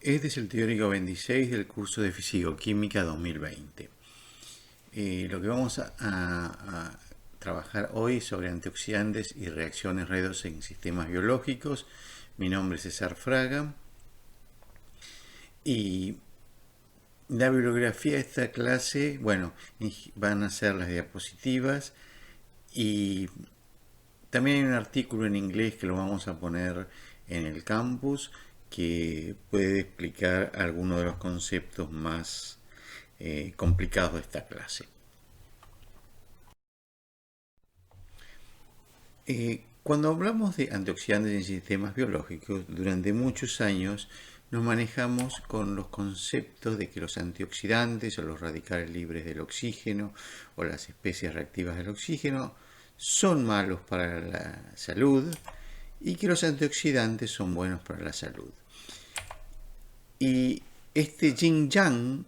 Este es el teórico 26 del curso de Fisicoquímica 2020. Lo que vamos a trabajar hoy es sobre antioxidantes y reacciones redox en sistemas biológicos. Mi nombre es César Fraga y la bibliografía de esta clase, bueno, van a ser las diapositivas y también hay un artículo en inglés que lo vamos a poner en el campus que puede explicar algunos de los conceptos más complicados de esta clase. Cuando hablamos de antioxidantes en sistemas biológicos, durante muchos años nos manejamos con los conceptos de que los antioxidantes o los radicales libres del oxígeno o las especies reactivas del oxígeno son malos para la salud y que los antioxidantes son buenos para la salud. Y este yin-yang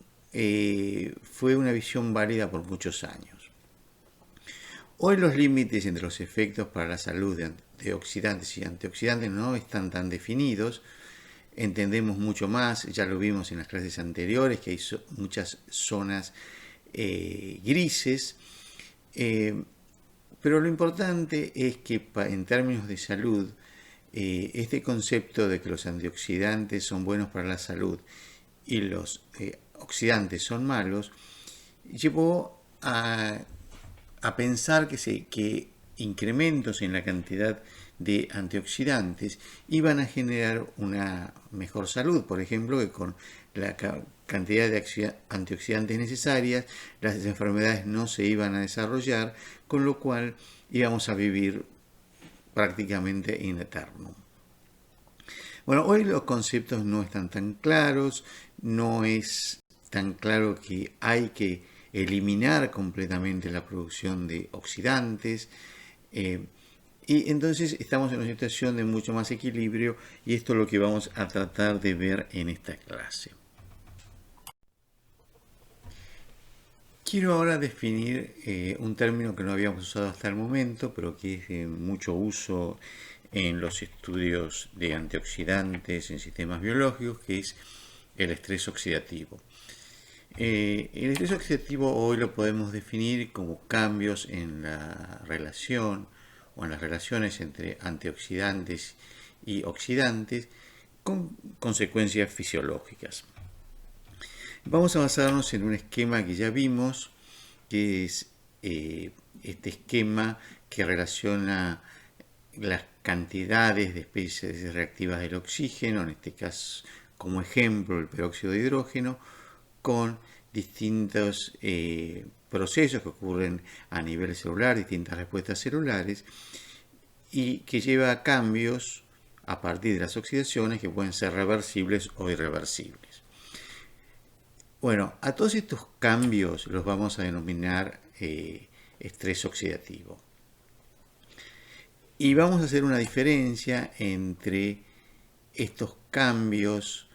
fue una visión válida por muchos años. Hoy los límites entre los efectos para la salud de oxidantes y antioxidantes no están tan definidos. Entendemos mucho más, ya lo vimos en las clases anteriores, que hay muchas zonas grises. Pero lo importante es que en términos de salud, este concepto de que los antioxidantes son buenos para la salud y los oxidantes son malos, llevó a pensar que incrementos en la cantidad de antioxidantes iban a generar una mejor salud. Por ejemplo, que con la cantidad de antioxidantes necesarias, las enfermedades no se iban a desarrollar, con lo cual íbamos a vivir prácticamente in eternum. Bueno, hoy los conceptos no están tan claros, no es tan claro que hay que eliminar completamente la producción de oxidantes, y entonces estamos en una situación de mucho más equilibrio y esto es lo que vamos a tratar de ver en esta clase. Quiero ahora definir un término que no habíamos usado hasta el momento, pero que es de mucho uso en los estudios de antioxidantes en sistemas biológicos, que es el estrés oxidativo. El estrés oxidativo hoy lo podemos definir como cambios en la relación o en las relaciones entre antioxidantes y oxidantes con consecuencias fisiológicas. Vamos a basarnos en un esquema que ya vimos, que es este esquema que relaciona las cantidades de especies reactivas del oxígeno, en este caso como ejemplo el peróxido de hidrógeno, con distintos procesos que ocurren a nivel celular, distintas respuestas celulares, y que lleva a cambios a partir de las oxidaciones que pueden ser reversibles o irreversibles. Bueno, a todos estos cambios los vamos a denominar estrés oxidativo. Y vamos a hacer una diferencia entre estos cambios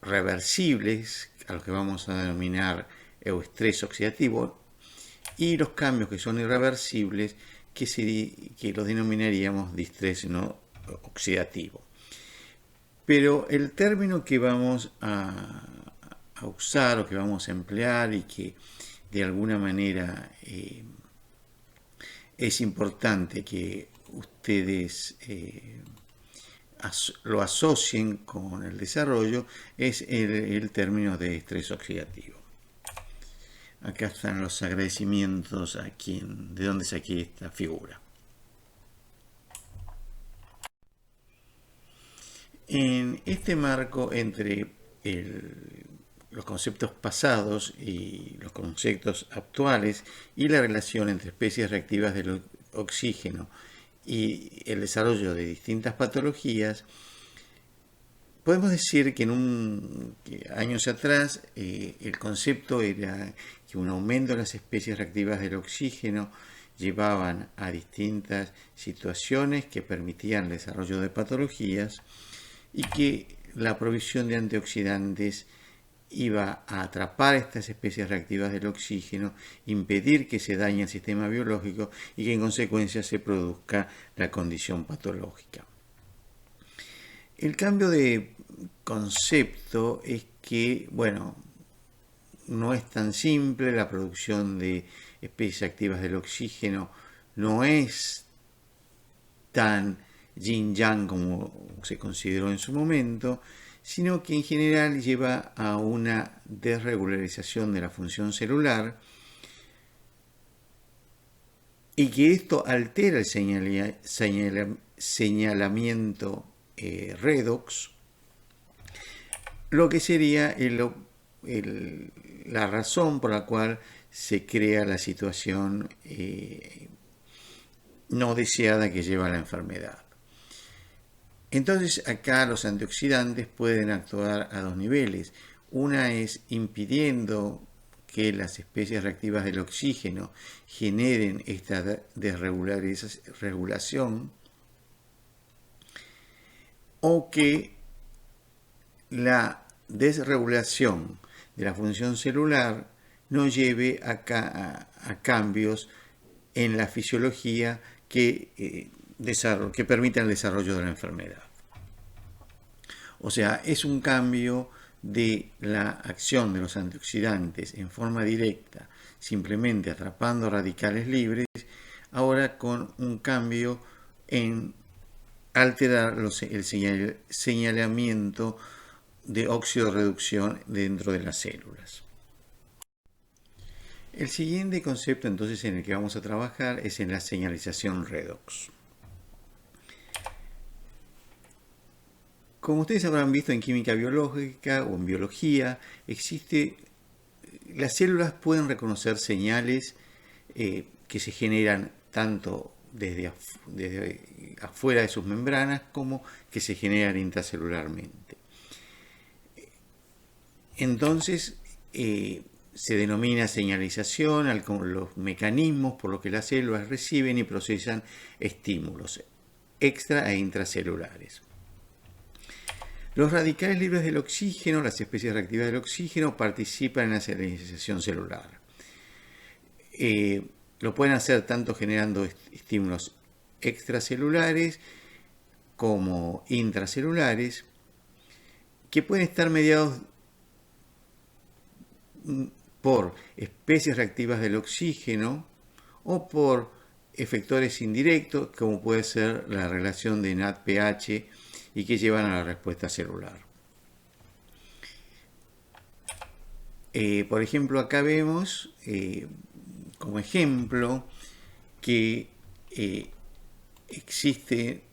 reversibles, a los que vamos a denominar estrés oxidativo, y los cambios que son irreversibles, que los denominaríamos distrés no oxidativo. Pero el término que vamos a usar o que vamos a emplear y que de alguna manera es importante que ustedes lo asocien con el desarrollo es el término de estrés oxidativo. Acá están los agradecimientos a de dónde saqué esta figura. En este marco entre los conceptos pasados y los conceptos actuales y la relación entre especies reactivas del oxígeno y el desarrollo de distintas patologías, podemos decir que años atrás el concepto era que un aumento de las especies reactivas del oxígeno llevaban a distintas situaciones que permitían el desarrollo de patologías y que la provisión de antioxidantes iba a atrapar estas especies reactivas del oxígeno, impedir que se dañe el sistema biológico y que en consecuencia se produzca la condición patológica. El cambio de concepto es que, bueno, no es tan simple, la producción de especies activas del oxígeno no es tan yin-yang como se consideró en su momento, sino que en general lleva a una desregularización de la función celular y que esto altera el señalamiento redox, lo que sería la razón por la cual se crea la situación no deseada que lleva a la enfermedad. Entonces acá los antioxidantes pueden actuar a dos niveles. Una es impidiendo que las especies reactivas del oxígeno generen esta desregulación, o que la desregulación de la función celular no lleve a cambios en la fisiología que permitan el desarrollo de la enfermedad. O sea, es un cambio de la acción de los antioxidantes en forma directa, simplemente atrapando radicales libres, ahora con un cambio en alterar el señalamiento de óxido-reducción dentro de las células. El siguiente concepto entonces en el que vamos a trabajar es en la señalización redox. Como ustedes habrán visto en química biológica o en biología, las células pueden reconocer señales que se generan tanto desde afuera de sus membranas como que se generan intracelularmente. Entonces, se denomina señalización los mecanismos por los que las células reciben y procesan estímulos extra e intracelulares. Los radicales libres del oxígeno, las especies reactivas del oxígeno, participan en la señalización celular. Lo pueden hacer tanto generando estímulos extracelulares como intracelulares, que pueden estar mediados por especies reactivas del oxígeno o por efectores indirectos, como puede ser la relación de NADPH, y que llevan a la respuesta celular. Por ejemplo, acá vemos como ejemplo que existe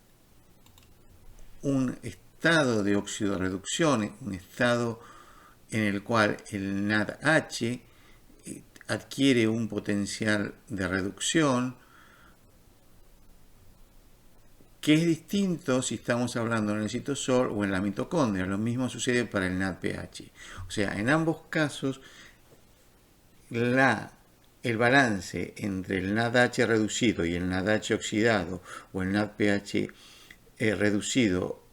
un estado de oxidorreducción, un estado en el cual el NADH adquiere un potencial de reducción que es distinto si estamos hablando en el citosol o en la mitocondria. Lo mismo sucede para el NADPH. O sea, en ambos casos, el balance entre el NADH reducido y el NADH oxidado, o el NADPH reducido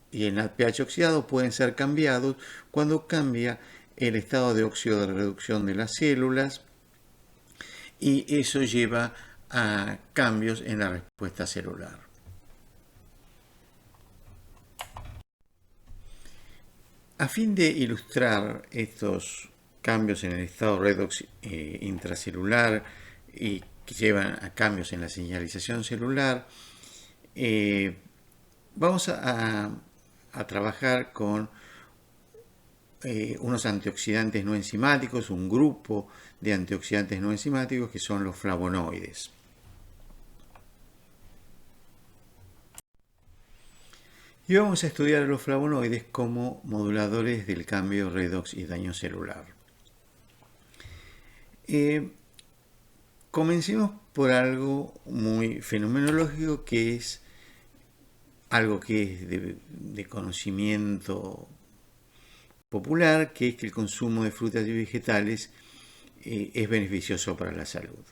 y el NADPH oxidado, pueden ser cambiados cuando cambia el estado de óxido de reducción de las células, y eso lleva a cambios en la respuesta celular. A fin de ilustrar estos cambios en el estado redox intracelular y que llevan a cambios en la señalización celular, vamos a trabajar con unos antioxidantes no enzimáticos, un grupo de antioxidantes no enzimáticos que son los flavonoides. Y vamos a estudiar los flavonoides como moduladores del cambio redox y daño celular. Comencemos por algo muy fenomenológico, que es algo que es de conocimiento popular, que es que el consumo de frutas y vegetales es beneficioso para la salud.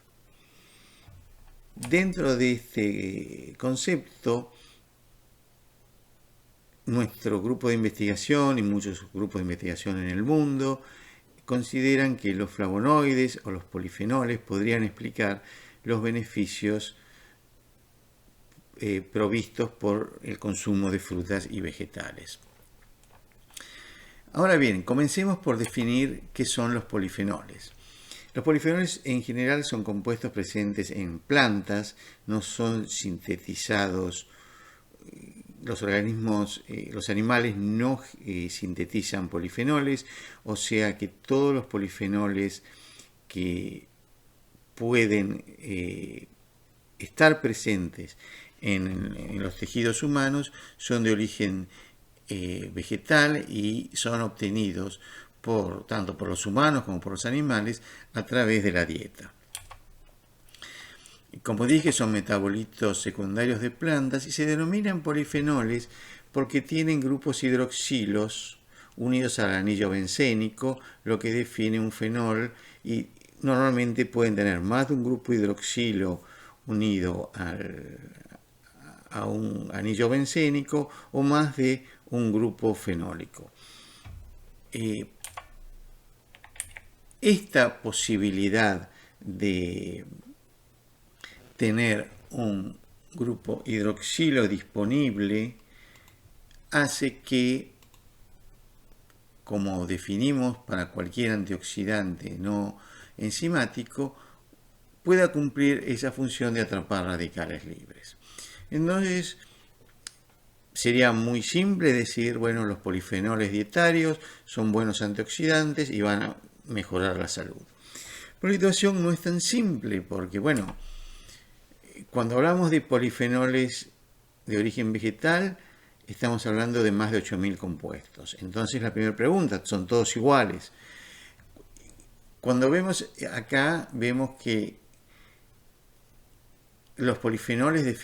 Dentro de este concepto, nuestro grupo de investigación y muchos grupos de investigación en el mundo consideran que los flavonoides o los polifenoles podrían explicar los beneficios provistos por el consumo de frutas y vegetales. Ahora bien, comencemos por definir qué son los polifenoles. Los polifenoles en general son compuestos presentes en plantas, no son sintetizados. Los organismos, los animales no sintetizan polifenoles, o sea que todos los polifenoles que pueden estar presentes en los tejidos humanos son de origen vegetal y son obtenidos tanto por los humanos como por los animales a través de la dieta. Como dije, son metabolitos secundarios de plantas y se denominan polifenoles porque tienen grupos hidroxilos unidos al anillo bencénico, lo que define un fenol, y normalmente pueden tener más de un grupo hidroxilo unido a un anillo bencénico o más de un grupo fenólico. Esta posibilidad de tener un grupo hidroxilo disponible hace que, como definimos para cualquier antioxidante no enzimático, pueda cumplir esa función de atrapar radicales libres. Entonces, sería muy simple decir, bueno, los polifenoles dietarios son buenos antioxidantes y van a mejorar la salud. Pero la situación no es tan simple porque, bueno, cuando hablamos de polifenoles de origen vegetal, estamos hablando de más de 8.000 compuestos. Entonces la primera pregunta, ¿son todos iguales? Cuando vemos acá, vemos que los polifenoles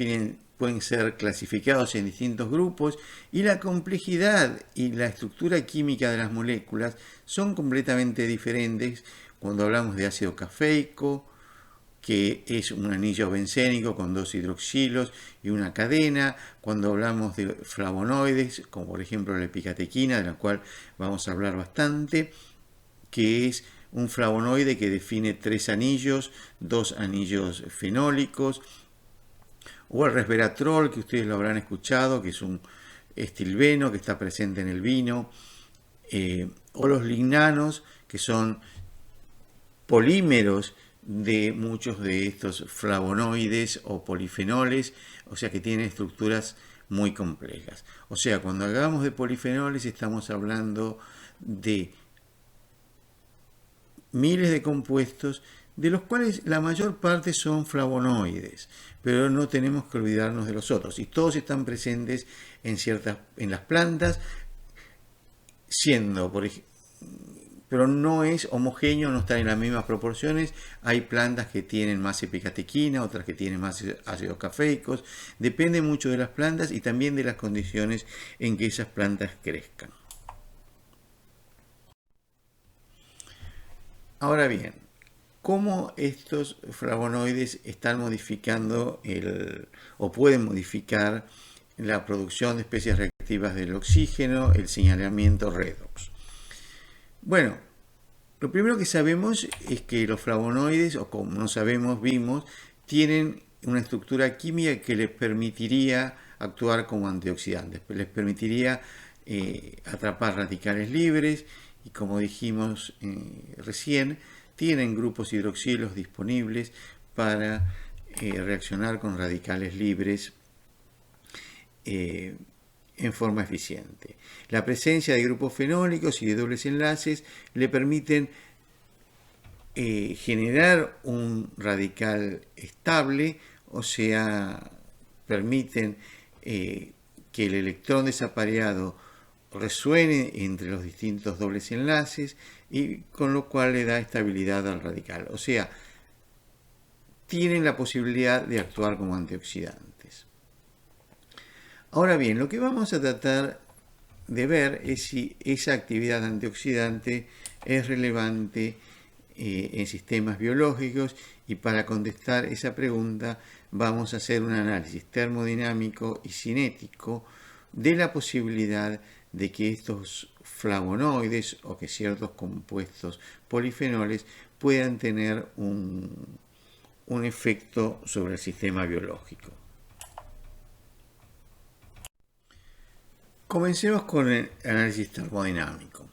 pueden ser clasificados en distintos grupos y la complejidad y la estructura química de las moléculas son completamente diferentes cuando hablamos de ácido cafeico, que es un anillo bencénico con dos hidroxilos y una cadena, cuando hablamos de flavonoides, como por ejemplo la epicatequina, de la cual vamos a hablar bastante, que es un flavonoide que define 3 anillos, 2 anillos fenólicos, o el resveratrol, que ustedes lo habrán escuchado, que es un estilbeno que está presente en el vino, o los lignanos, que son polímeros de muchos de estos flavonoides o polifenoles, o sea que tienen estructuras muy complejas. O sea, cuando hablamos de polifenoles estamos hablando de miles de compuestos, de los cuales la mayor parte son flavonoides, pero no tenemos que olvidarnos de los otros, y todos están presentes en las plantas, siendo, pero no es homogéneo, no están en las mismas proporciones. Hay plantas que tienen más epicatequina, otras que tienen más ácidos cafeicos. Depende mucho de las plantas y también de las condiciones en que esas plantas crezcan. Ahora bien, ¿cómo estos flavonoides están modificando o pueden modificar la producción de especies reactivas del oxígeno, el señalamiento redox? Bueno, lo primero que sabemos es que los flavonoides, o como no sabemos, vimos, tienen una estructura química que les permitiría actuar como antioxidantes, les permitiría atrapar radicales libres y, como dijimos recién, tienen grupos hidroxilos disponibles para reaccionar con radicales libres en forma eficiente. La presencia de grupos fenólicos y de dobles enlaces le permiten generar un radical estable, o sea, permiten que el electrón desapareado resuene entre los distintos dobles enlaces y con lo cual le da estabilidad al radical. O sea, tienen la posibilidad de actuar como antioxidantes. Ahora bien, lo que vamos a tratar de ver es si esa actividad antioxidante es relevante en sistemas biológicos, y para contestar esa pregunta vamos a hacer un análisis termodinámico y cinético de la posibilidad de que estos flavonoides o que ciertos compuestos polifenoles puedan tener un efecto sobre el sistema biológico. Comencemos con el análisis termodinámico.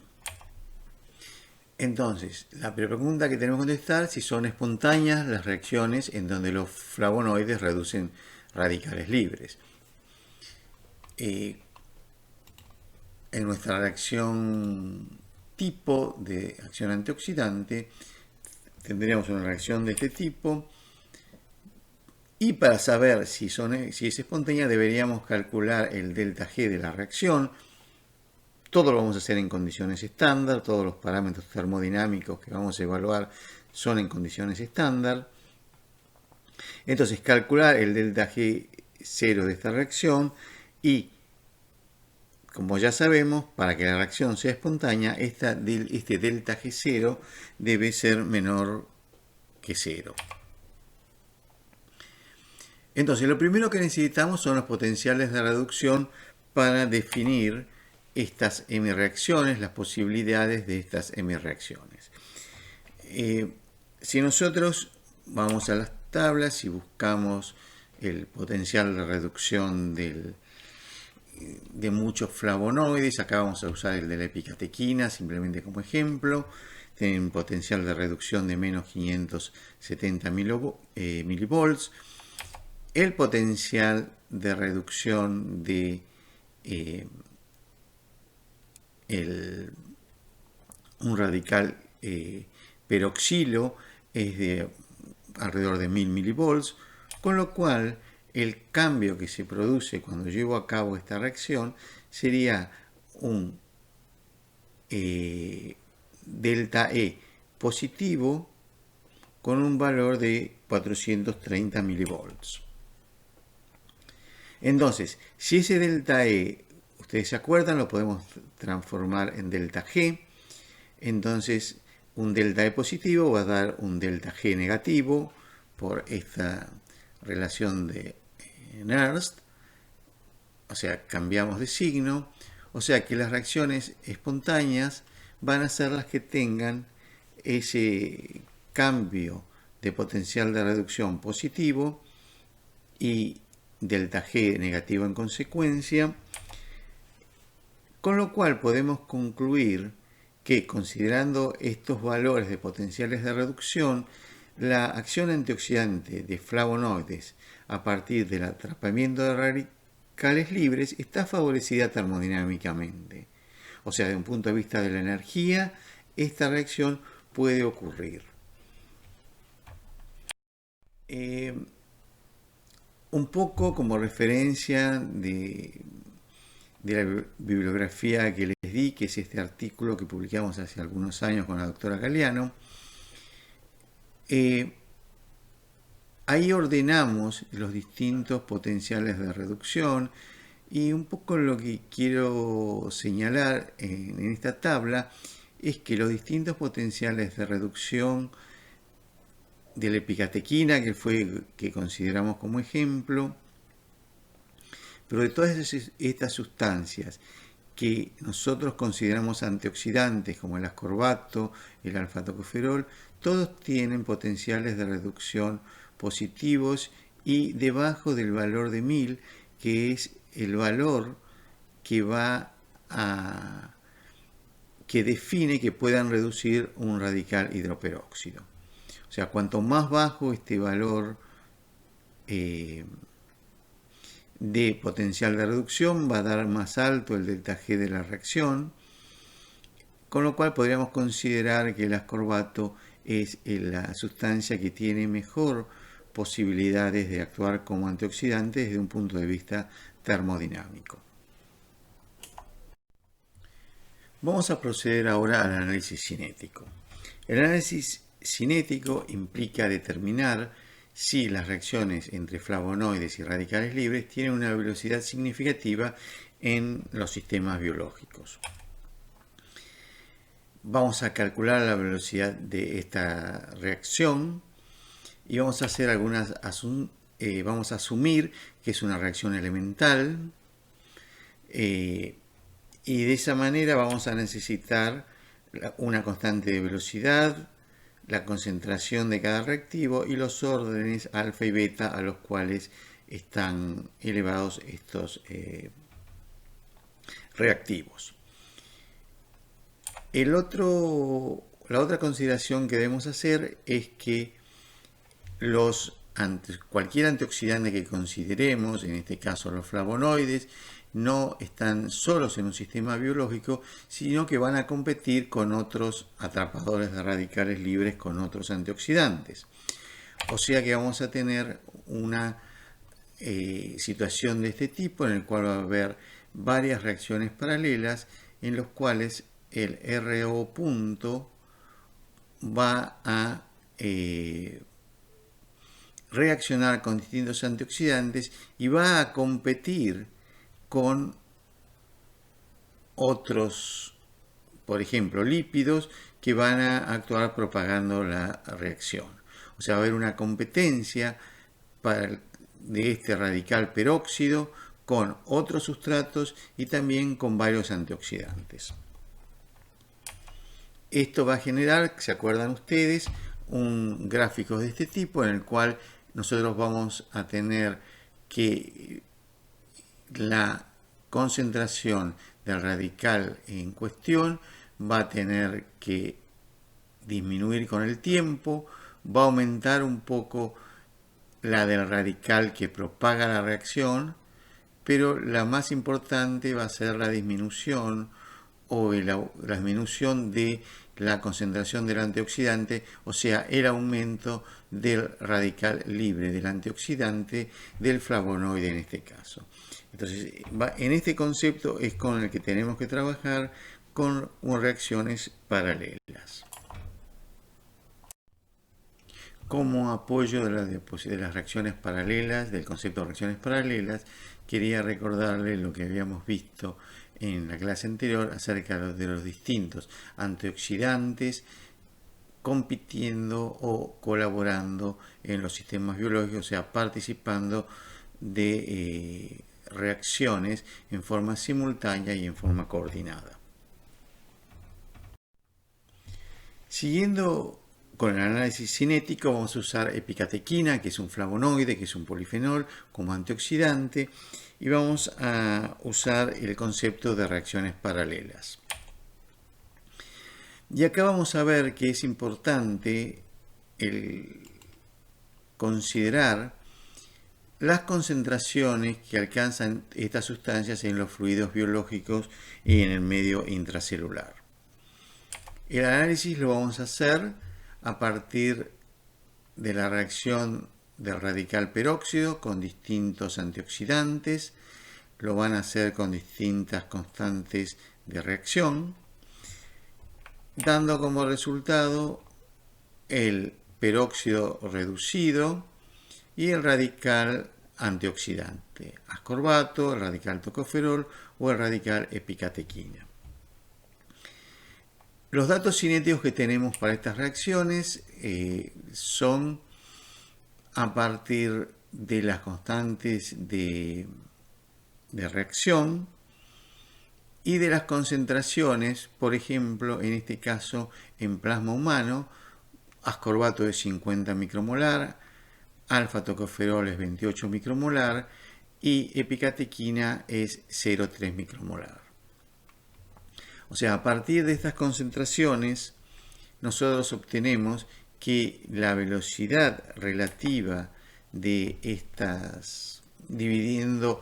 Entonces, la pregunta que tenemos que contestar si son espontáneas las reacciones en donde los flavonoides reducen radicales libres. En nuestra reacción tipo de acción antioxidante tendríamos una reacción de este tipo y para saber si es espontánea deberíamos calcular el delta G de la reacción. Todo lo vamos a hacer en condiciones estándar, todos los parámetros termodinámicos que vamos a evaluar son en condiciones estándar. Entonces, calcular el delta G0 de esta reacción y, como ya sabemos, para que la reacción sea espontánea, este delta G0 debe ser menor que 0. Entonces, lo primero que necesitamos son los potenciales de reducción para definir estas M-reacciones, las posibilidades de estas M-reacciones. Si nosotros vamos a las tablas y buscamos el potencial de reducción de muchos flavonoides, acá vamos a usar el de la epicatequina simplemente como ejemplo, tiene un potencial de reducción de menos 570 milivolts. El potencial de reducción de un radical peroxilo es de alrededor de 1000 milivolts, con lo cual el cambio que se produce cuando llevo a cabo esta reacción sería un delta E positivo con un valor de 430 milivolts. Entonces, si ese delta E, ustedes se acuerdan, lo podemos transformar en delta G. Entonces, un delta E positivo va a dar un delta G negativo por esta relación de Nernst. O sea, cambiamos de signo. O sea que las reacciones espontáneas van a ser las que tengan ese cambio de potencial de reducción positivo y delta G negativo en consecuencia, con lo cual podemos concluir que, considerando estos valores de potenciales de reducción, la acción antioxidante de flavonoides a partir del atrapamiento de radicales libres está favorecida termodinámicamente. O sea, desde un punto de vista de la energía, esta reacción puede ocurrir. Un poco como referencia de la bibliografía que les di, que es este artículo que publicamos hace algunos años con la doctora Galeano. Ahí ordenamos los distintos potenciales de reducción y un poco lo que quiero señalar en esta tabla es que los distintos potenciales de reducción de la epicatequina, que consideramos como ejemplo, pero de todas estas sustancias que nosotros consideramos antioxidantes, como el ascorbato, el alfa-tocoferol, todos tienen potenciales de reducción positivos y debajo del valor de 1000, que es el valor que que define que puedan reducir un radical hidroperóxido. O sea, cuanto más bajo este valor de potencial de reducción, va a dar más alto el delta G de la reacción, con lo cual podríamos considerar que el ascorbato es la sustancia que tiene mejor posibilidades de actuar como antioxidante desde un punto de vista termodinámico. Vamos a proceder ahora al análisis cinético. El análisis cinético implica determinar si las reacciones entre flavonoides y radicales libres tienen una velocidad significativa en los sistemas biológicos. Vamos a calcular la velocidad de esta reacción y vamos a hacer vamos a asumir que es una reacción elemental y de esa manera vamos a necesitar una constante de velocidad, la concentración de cada reactivo y los órdenes alfa y beta a los cuales están elevados estos reactivos. La la otra consideración que debemos hacer es que cualquier antioxidante que consideremos, en este caso los flavonoides, no están solos en un sistema biológico, sino que van a competir con otros atrapadores de radicales libres, con otros antioxidantes. O sea que vamos a tener una situación de este tipo en el cual va a haber varias reacciones paralelas en los cuales el RO punto va a reaccionar con distintos antioxidantes y va a competir con otros, por ejemplo, lípidos que van a actuar propagando la reacción. O sea, va a haber una competencia de este radical peróxido con otros sustratos y también con varios antioxidantes. Esto va a generar, ¿se acuerdan ustedes?, un gráfico de este tipo en el cual nosotros vamos a tener que la concentración del radical en cuestión va a tener que disminuir con el tiempo, va a aumentar un poco la del radical que propaga la reacción, pero la más importante va a ser la disminución o la disminución de la concentración del antioxidante, o sea, el aumento del radical libre, del antioxidante, del flavonoide en este caso. Entonces, en este concepto es con el que tenemos que trabajar con reacciones paralelas. Como apoyo de las reacciones paralelas, del concepto de reacciones paralelas, quería recordarles lo que habíamos visto en la clase anterior acerca de los distintos antioxidantes compitiendo o colaborando en los sistemas biológicos, o sea, participando de reacciones en forma simultánea y en forma coordinada. Siguiendo con el análisis cinético, vamos a usar epicatequina, que es un flavonoide, que es un polifenol, como antioxidante, y vamos a usar el concepto de reacciones paralelas. Y acá vamos a ver que es importante considerar las concentraciones que alcanzan estas sustancias en los fluidos biológicos y en el medio intracelular. El análisis lo vamos a hacer a partir de la reacción del radical peróxido con distintos antioxidantes, lo van a hacer con distintas constantes de reacción, dando como resultado el peróxido reducido y el radical antioxidante, ascorbato, el radical tocoferol o el radical epicatequina. Los datos cinéticos que tenemos para estas reacciones son a partir de las constantes de reacción y de las concentraciones, por ejemplo, en este caso en plasma humano, ascorbato es 50 micromolar, alfa-tocoferol es 28 micromolar y epicatequina es 0,3 micromolar. O sea, a partir de estas concentraciones, nosotros obtenemos que la velocidad relativa de estas, dividiendo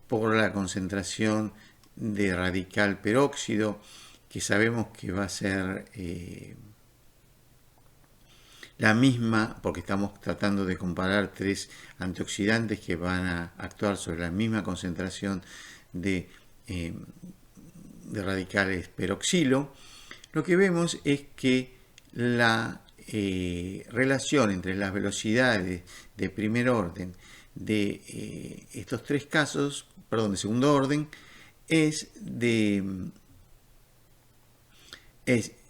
por la concentración de radical peróxido, que sabemos que va a ser la misma, porque estamos tratando de comparar tres antioxidantes que van a actuar sobre la misma concentración de radicales peroxilo, lo que vemos es que la relación entre las velocidades de primer orden de estos tres casos, de segundo orden, es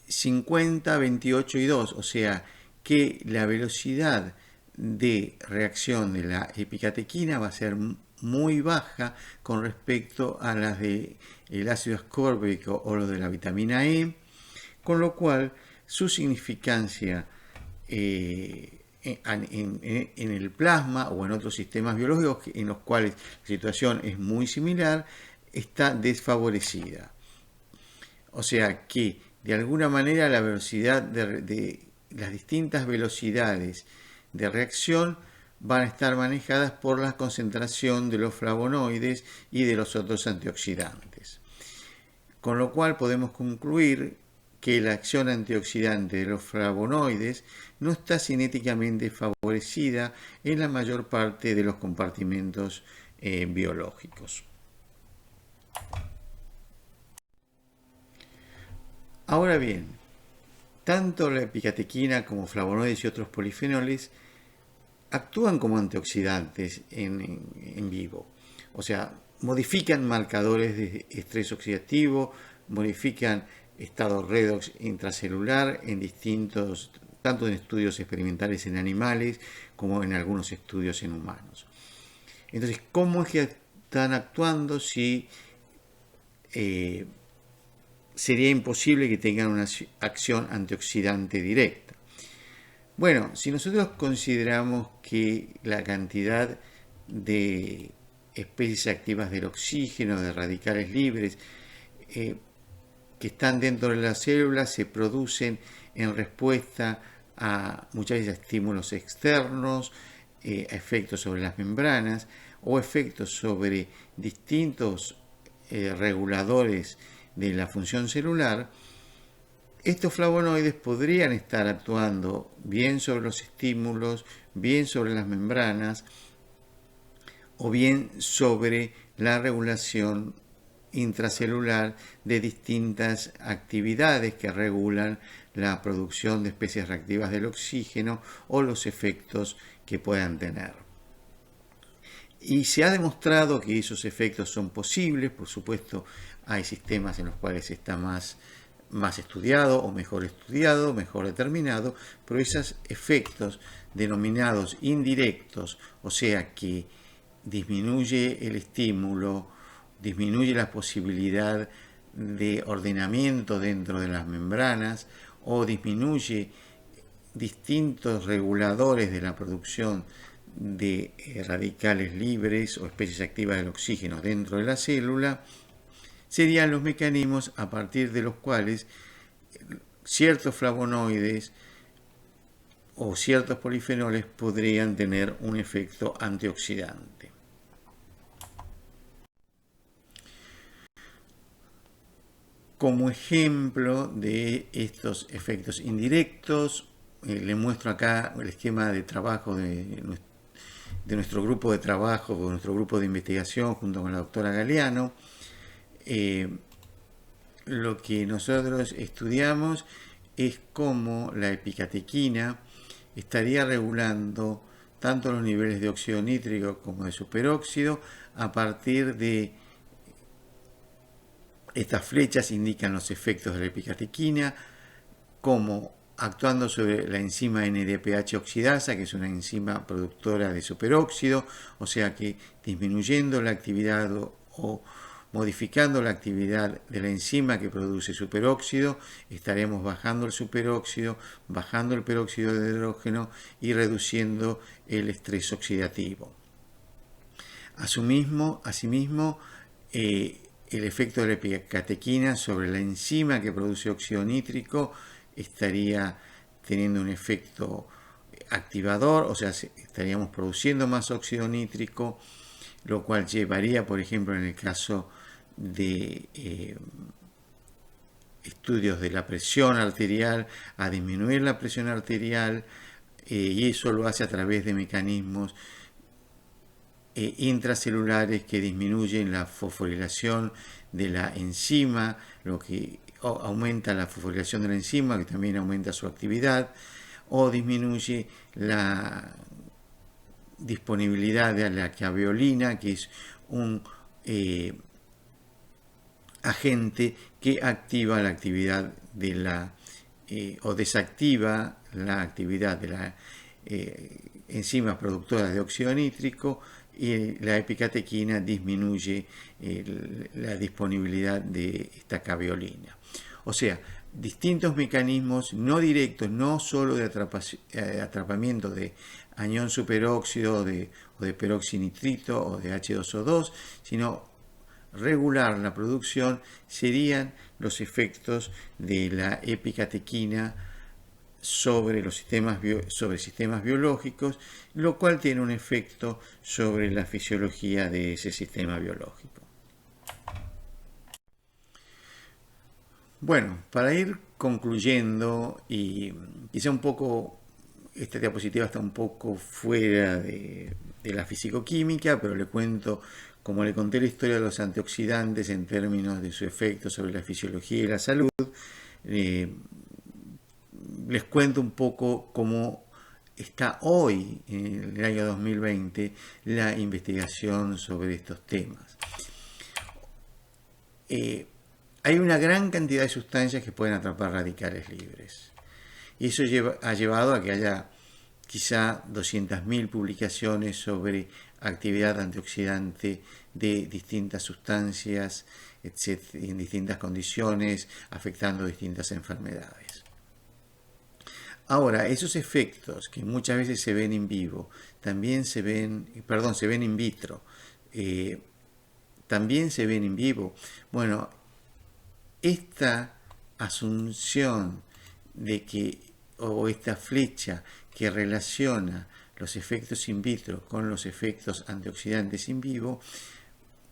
50, 28 y 2, o sea que la velocidad de reacción de la epicatequina va a ser muy baja con respecto a las del ácido ascórbico o lo de la vitamina E, con lo cual su significancia en el plasma o en otros sistemas biológicos en los cuales la situación es muy similar, está desfavorecida. O sea que de alguna manera la velocidad de las distintas velocidades de reacción van a estar manejadas por la concentración de los flavonoides y de los otros antioxidantes. Con lo cual podemos concluir que la acción antioxidante de los flavonoides no está cinéticamente favorecida en la mayor parte de los compartimentos biológicos. Ahora bien, tanto la epicatequina como flavonoides y otros polifenoles actúan como antioxidantes en vivo. O sea, modifican marcadores de estrés oxidativo, modifican estado redox intracelular en distintos, tanto en estudios experimentales en animales como en algunos estudios en humanos. Entonces, ¿cómo es que están actuando si sería imposible que tengan una acción antioxidante directa? Bueno, si nosotros consideramos que la cantidad de especies activas del oxígeno, de radicales libres, que están dentro de las células se producen en respuesta a muchas veces estímulos externos, a efectos sobre las membranas o efectos sobre distintos reguladores de la función celular, estos flavonoides podrían estar actuando bien sobre los estímulos, bien sobre las membranas o bien sobre la regulación intracelular de distintas actividades que regulan la producción de especies reactivas del oxígeno o los efectos que puedan tener. Y se ha demostrado que esos efectos son posibles. Por supuesto, hay sistemas en los cuales está más estudiado o mejor estudiado, mejor determinado, pero esos efectos denominados indirectos, o sea que disminuye el estímulo, disminuye la posibilidad de ordenamiento dentro de las membranas o disminuye distintos reguladores de la producción de radicales libres o especies activas del oxígeno dentro de la célula, serían los mecanismos a partir de los cuales ciertos flavonoides o ciertos polifenoles podrían tener un efecto antioxidante. Como ejemplo de estos efectos indirectos, le muestro acá el esquema de trabajo de nuestro grupo de trabajo, de nuestro grupo de investigación junto con la doctora Galeano. Lo que nosotros estudiamos es cómo la epicatequina estaría regulando tanto los niveles de óxido nítrico como de superóxido a partir de estas flechas indican los efectos de la epicatequina, como actuando sobre la enzima NADPH oxidasa, que es una enzima productora de superóxido, o sea que disminuyendo la actividad o modificando la actividad de la enzima que produce superóxido, estaremos bajando el superóxido, bajando el peróxido de hidrógeno y reduciendo el estrés oxidativo. Asimismo, el efecto de la epicatequina sobre la enzima que produce óxido nítrico estaría teniendo un efecto activador, o sea, estaríamos produciendo más óxido nítrico, lo cual llevaría, por ejemplo, en el caso de estudios de la presión arterial, a disminuir la presión arterial, y eso lo hace a través de mecanismos intracelulares que disminuyen la fosforilación de la enzima, lo que aumenta la fosforilación de la enzima, que también aumenta su actividad, o disminuye la disponibilidad de la caveolina, que es un agente que activa la actividad de la o desactiva la actividad de la enzimas productoras de óxido nítrico, y la epicatequina disminuye la disponibilidad de esta caveolina. O sea, distintos mecanismos no directos, no solo de atrapamiento de anión superóxido o de peroxinitrito o de H2O2, sino regular la producción serían los efectos de la epicatequina sobre los sistemas biológicos, lo cual tiene un efecto sobre la fisiología de ese sistema biológico. Bueno, para ir concluyendo, y quizá un poco, esta diapositiva está un poco fuera de la fisicoquímica, pero le cuento, como le conté la historia de los antioxidantes en términos de su efecto sobre la fisiología y la salud, les cuento un poco cómo está hoy, en el año 2020, la investigación sobre estos temas. Hay una gran cantidad de sustancias que pueden atrapar radicales libres. Y eso ha llevado a que haya quizá 200.000 publicaciones sobre actividad antioxidante de distintas sustancias, en distintas condiciones, afectando distintas enfermedades. Ahora, esos efectos que muchas veces se ven en vivo, también se ven en vitro, también se ven en vivo. Bueno, esta asunción de que, o esta flecha que relaciona los efectos in vitro con los efectos antioxidantes in vivo,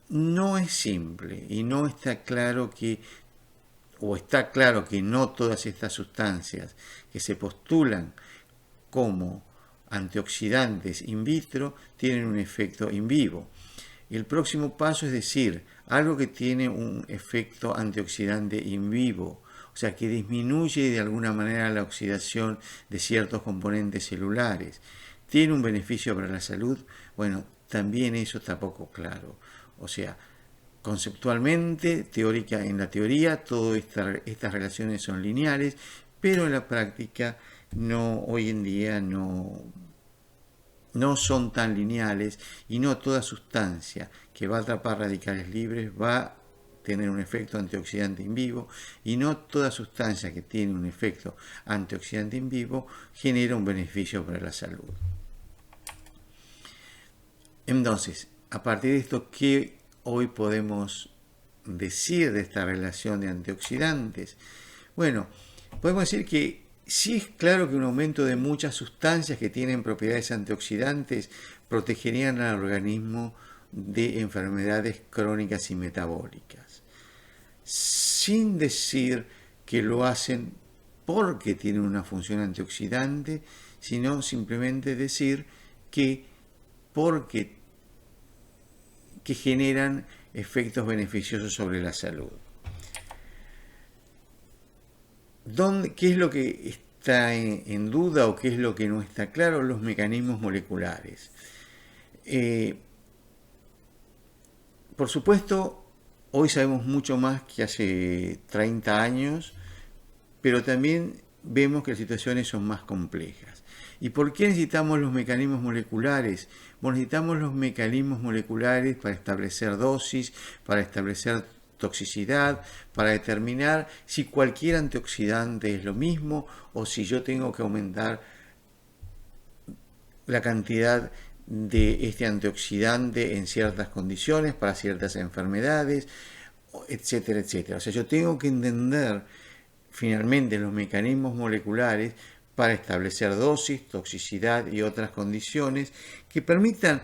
no es simple y no está claro que, o está claro que no todas estas sustancias que se postulan como antioxidantes in vitro tienen un efecto in vivo. El próximo paso es decir, algo que tiene un efecto antioxidante in vivo, o sea, que disminuye de alguna manera la oxidación de ciertos componentes celulares, ¿tiene un beneficio para la salud? Bueno, también eso está poco claro. O sea, conceptualmente, en la teoría, todas estas relaciones son lineales, pero en la práctica hoy en día no son tan lineales y no toda sustancia que va a atrapar radicales libres va a tener un efecto antioxidante in vivo y no toda sustancia que tiene un efecto antioxidante in vivo genera un beneficio para la salud. Entonces, a partir de esto, ¿qué hoy podemos decir de esta relación de antioxidantes? Bueno, podemos decir que sí es claro que un aumento de muchas sustancias que tienen propiedades antioxidantes protegerían al organismo de enfermedades crónicas y metabólicas, sin decir que lo hacen porque tienen una función antioxidante, sino simplemente decir que generan efectos beneficiosos sobre la salud. ¿Qué es lo que está en duda o qué es lo que no está claro? Los mecanismos moleculares. Por supuesto, hoy sabemos mucho más que hace 30 años, pero también vemos que las situaciones son más complejas. ¿Y por qué necesitamos los mecanismos moleculares? Bueno, necesitamos los mecanismos moleculares para establecer dosis, para establecer toxicidad, para determinar si cualquier antioxidante es lo mismo o si yo tengo que aumentar la cantidad de este antioxidante en ciertas condiciones, para ciertas enfermedades, etcétera, etcétera. O sea, yo tengo que entender finalmente los mecanismos moleculares para establecer dosis, toxicidad y otras condiciones que permitan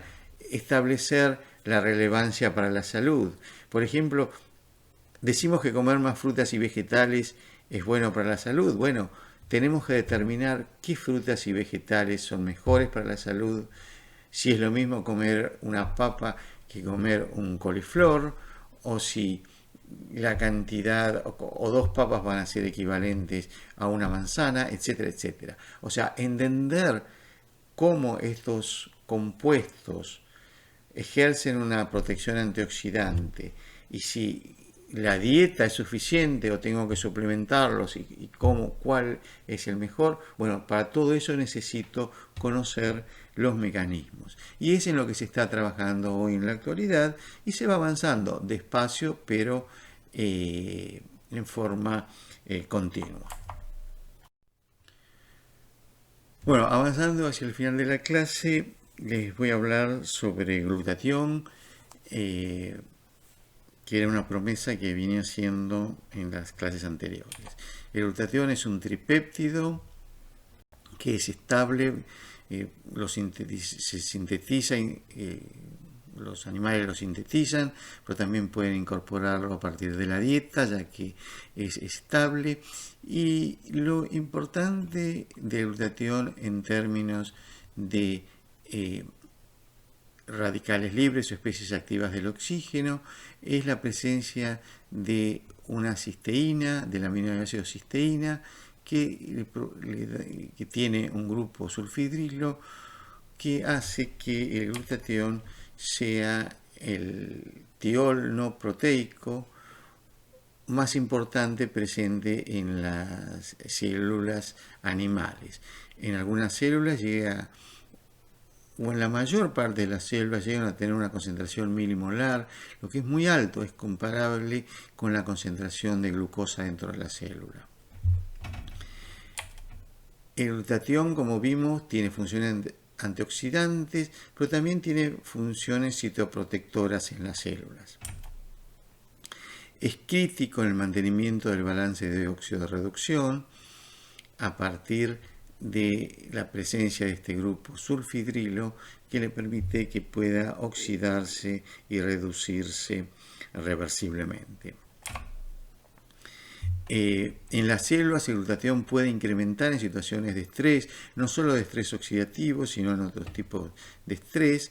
establecer la relevancia para la salud. Por ejemplo, decimos que comer más frutas y vegetales es bueno para la salud. Bueno, tenemos que determinar qué frutas y vegetales son mejores para la salud, si es lo mismo comer una papa que comer un coliflor, o si la cantidad o dos papas van a ser equivalentes a una manzana, etcétera, etcétera. O sea, entender cómo estos compuestos ejercen una protección antioxidante y si la dieta es suficiente o tengo que suplementarlos y cuál es el mejor. Bueno, para todo eso necesito conocer los mecanismos. Y es en lo que se está trabajando hoy en la actualidad y se va avanzando despacio, pero en forma continua. Bueno, avanzando hacia el final de la clase, les voy a hablar sobre glutatión. que era una promesa que venía haciendo en las clases anteriores. El glutatión es un tripéptido que es estable, se sintetiza, los animales lo sintetizan, pero también pueden incorporarlo a partir de la dieta, ya que es estable. Y lo importante del glutatión en términos de radicales libres o especies activas del oxígeno es la presencia de una cisteína, del aminoácido cisteína, que tiene un grupo sulfidrilo que hace que el glutatión sea el tiol no proteico más importante presente en las células animales. En algunas células llega, o en la mayor parte de las células llegan a tener una concentración milimolar, lo que es muy alto, es comparable con la concentración de glucosa dentro de la célula. El glutatión, como vimos, tiene funciones antioxidantes, pero también tiene funciones citoprotectoras en las células. Es crítico en el mantenimiento del balance de óxido de reducción a partir de la presencia de este grupo sulfidrilo que le permite que pueda oxidarse y reducirse reversiblemente. En las células el glutatión puede incrementar en situaciones de estrés, no solo de estrés oxidativo, sino en otros tipos de estrés,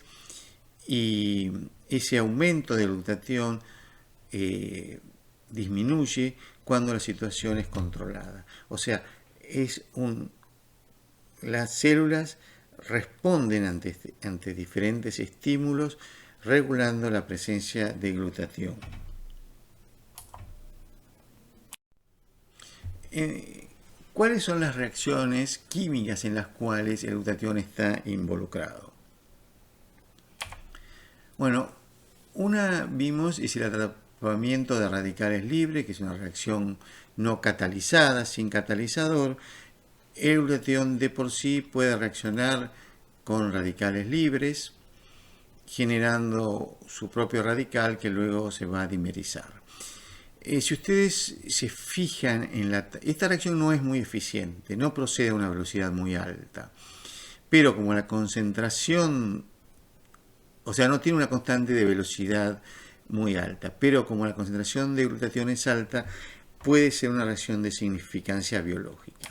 y ese aumento del glutatión disminuye cuando la situación es controlada. O sea, las células responden ante diferentes estímulos regulando la presencia de glutatión. ¿Cuáles son las reacciones químicas en las cuales el glutatión está involucrado? Bueno, una vimos es el atrapamiento de radicales libres, que es una reacción no catalizada, sin catalizador. El glutatión de por sí puede reaccionar con radicales libres, generando su propio radical que luego se va a dimerizar. Si ustedes se fijan en esta reacción no es muy eficiente, no procede a una velocidad muy alta, pero como la concentración, o sea, no tiene una constante de velocidad muy alta, pero como la concentración de glutatión es alta, puede ser una reacción de significancia biológica.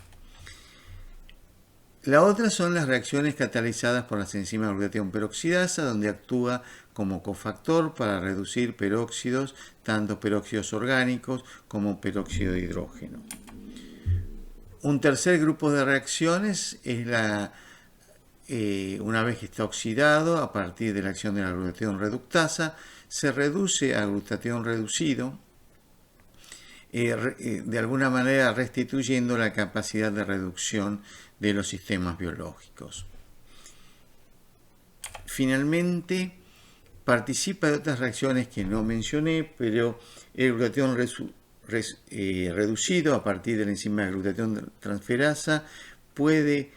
La otra son las reacciones catalizadas por las enzimas glutatión peroxidasa, donde actúa como cofactor para reducir peróxidos, tanto peróxidos orgánicos como peróxido de hidrógeno. Un tercer grupo de reacciones es una vez que está oxidado, a partir de la acción de la glutatión reductasa, se reduce a glutatión reducido, de alguna manera restituyendo la capacidad de reducción de los sistemas biológicos. Finalmente, participa de otras reacciones que no mencioné, pero el glutatión reducido a partir de la enzima de glutatión transferasa puede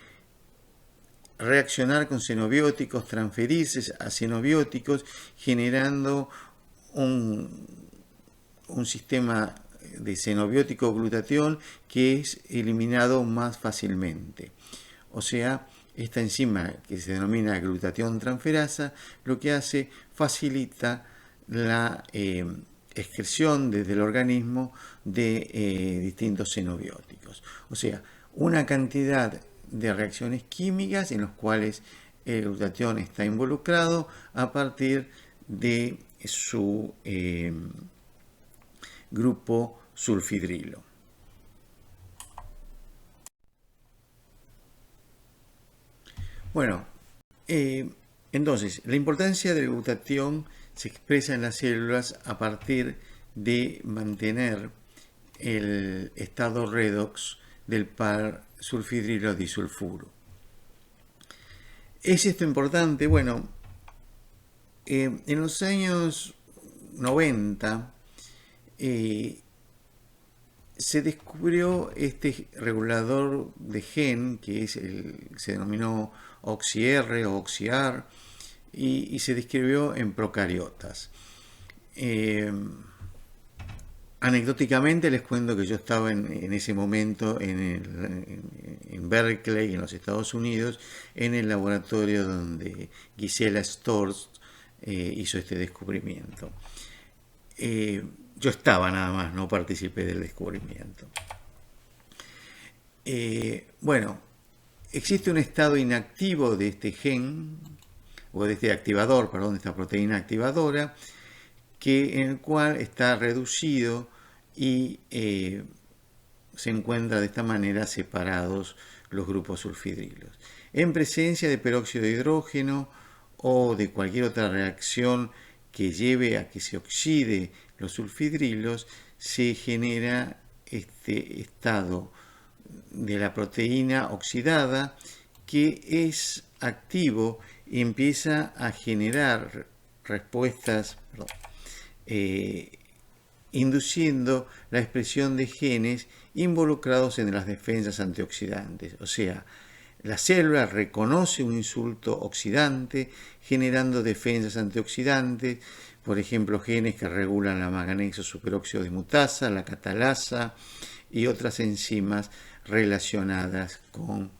reaccionar con xenobióticos, transferirse a xenobióticos, generando un sistema de xenobiótico glutatión que es eliminado más fácilmente. O sea, esta enzima que se denomina glutatión transferasa lo que hace facilita la excreción desde el organismo de distintos xenobióticos. O sea, una cantidad de reacciones químicas en las cuales el glutatión está involucrado a partir de su grupo sulfidrilo. Bueno, entonces, la importancia del glutatión se expresa en las células a partir de mantener el estado redox del par sulfidrilo disulfuro. ¿Es esto importante? Bueno, en los años 90 se descubrió este regulador de gen que se denominó OxyR o OxyR y se describió en procariotas. Anecdóticamente les cuento que yo estaba en ese momento en Berkeley, en los Estados Unidos, en el laboratorio donde Gisela Storz hizo este descubrimiento. Yo estaba nada más, no participé del descubrimiento. Bueno, existe un estado inactivo de este gen, o de este activador, perdón, de esta proteína activadora, en el cual está reducido y se encuentra de esta manera separados los grupos sulfidrilos. En presencia de peróxido de hidrógeno o de cualquier otra reacción que lleve a que se oxide los sulfidrilos, se genera este estado de la proteína oxidada que es activo y empieza a generar respuestas, induciendo la expresión de genes involucrados en las defensas antioxidantes. O sea, la célula reconoce un insulto oxidante generando defensas antioxidantes, por ejemplo, genes que regulan la manganeso superóxido dismutasa, la catalasa y otras enzimas relacionadas con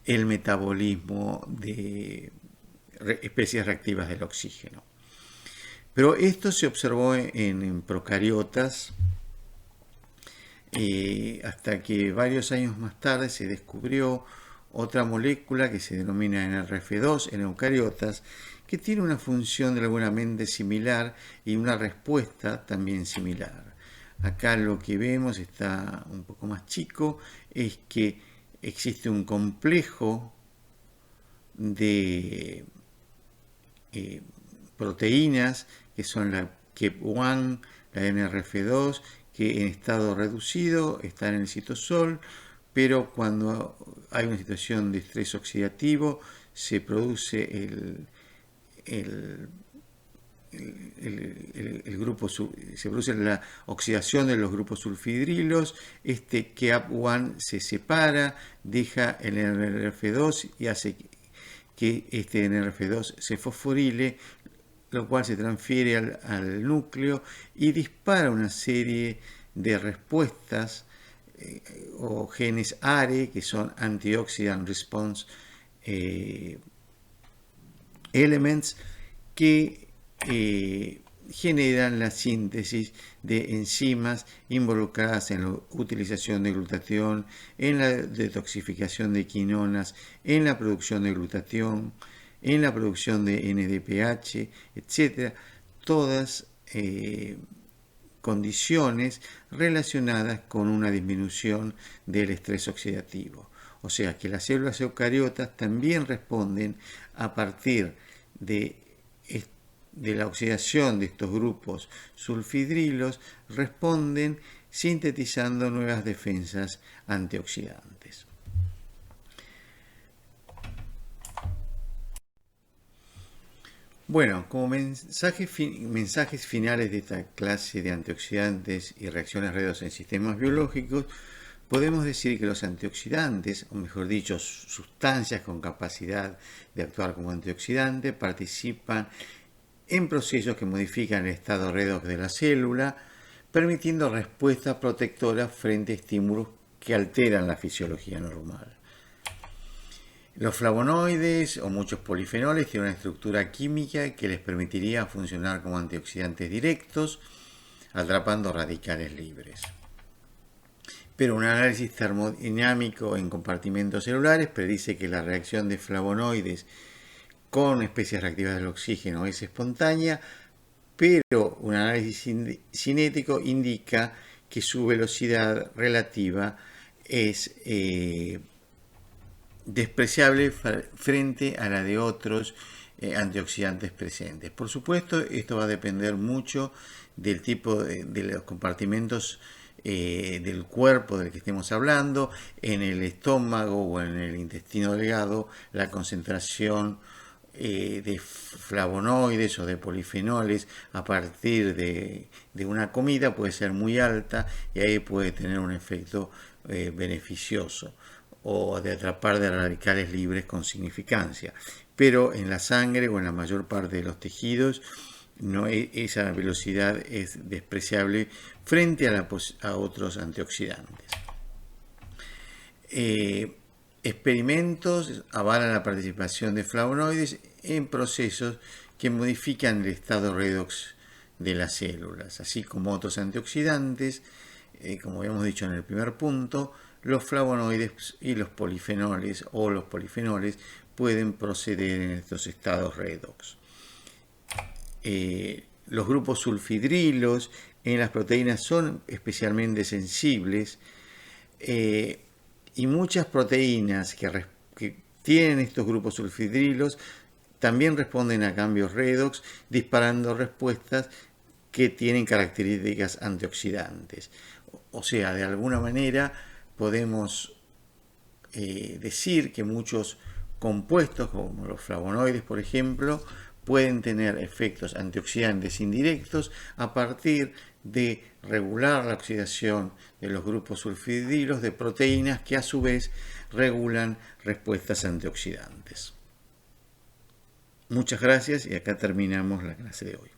el metabolismo de especies reactivas del oxígeno. Pero esto se observó en procariotas hasta que varios años más tarde se descubrió otra molécula que se denomina NRF2 en eucariotas, que tiene una función relativamente similar y una respuesta también similar. Acá lo que vemos está un poco más chico, es que existe un complejo de proteínas que son la KEP1, la NRF2, que en estado reducido están en el citosol, pero cuando hay una situación de estrés oxidativo se produce se produce la oxidación de los grupos sulfidrilos. Este KEAP1 se separa, deja el NRF2 y hace que este NRF2 se fosforile, lo cual se transfiere al núcleo y dispara una serie de respuestas o genes ARE, que son Antioxidant Response Elements, que generan la síntesis de enzimas involucradas en la utilización de glutatión, en la detoxificación de quinonas, en la producción de glutatión, en la producción de NDPH, etc. Todas condiciones relacionadas con una disminución del estrés oxidativo. O sea que las células eucariotas también responden a partir de la oxidación de estos grupos sulfidrilos, responden sintetizando nuevas defensas antioxidantes. Bueno, como mensajes finales de esta clase de antioxidantes y reacciones redox en sistemas biológicos, podemos decir que los antioxidantes, o mejor dicho, sustancias con capacidad de actuar como antioxidante, participan en procesos que modifican el estado redox de la célula, permitiendo respuestas protectoras frente a estímulos que alteran la fisiología normal. Los flavonoides o muchos polifenoles tienen una estructura química que les permitiría funcionar como antioxidantes directos, atrapando radicales libres. Pero un análisis termodinámico en compartimentos celulares predice que la reacción de flavonoides con especies reactivas del oxígeno es espontánea, pero un análisis cinético indica que su velocidad relativa es despreciable frente a la de otros antioxidantes presentes. Por supuesto, esto va a depender mucho del tipo de los compartimentos del cuerpo del que estemos hablando. En el estómago o en el intestino delgado, la concentración de flavonoides o de polifenoles a partir de una comida puede ser muy alta y ahí puede tener un efecto beneficioso o de atrapar de radicales libres con significancia. Pero en la sangre o en la mayor parte de los tejidos esa velocidad es despreciable frente a otros antioxidantes. Experimentos avalan la participación de flavonoides en procesos que modifican el estado redox de las células, así como otros antioxidantes. Como habíamos dicho en el primer punto, los flavonoides y los polifenoles pueden proceder en estos estados redox. Los grupos sulfidrilos en las proteínas son especialmente sensibles, y muchas proteínas que tienen estos grupos sulfidrilos también responden a cambios redox, disparando respuestas que tienen características antioxidantes. O sea, de alguna manera podemos decir que muchos compuestos, como los flavonoides, por ejemplo, pueden tener efectos antioxidantes indirectos a partir de regular la oxidación de los grupos sulfidrilos de proteínas que a su vez regulan respuestas antioxidantes. Muchas gracias y acá terminamos la clase de hoy.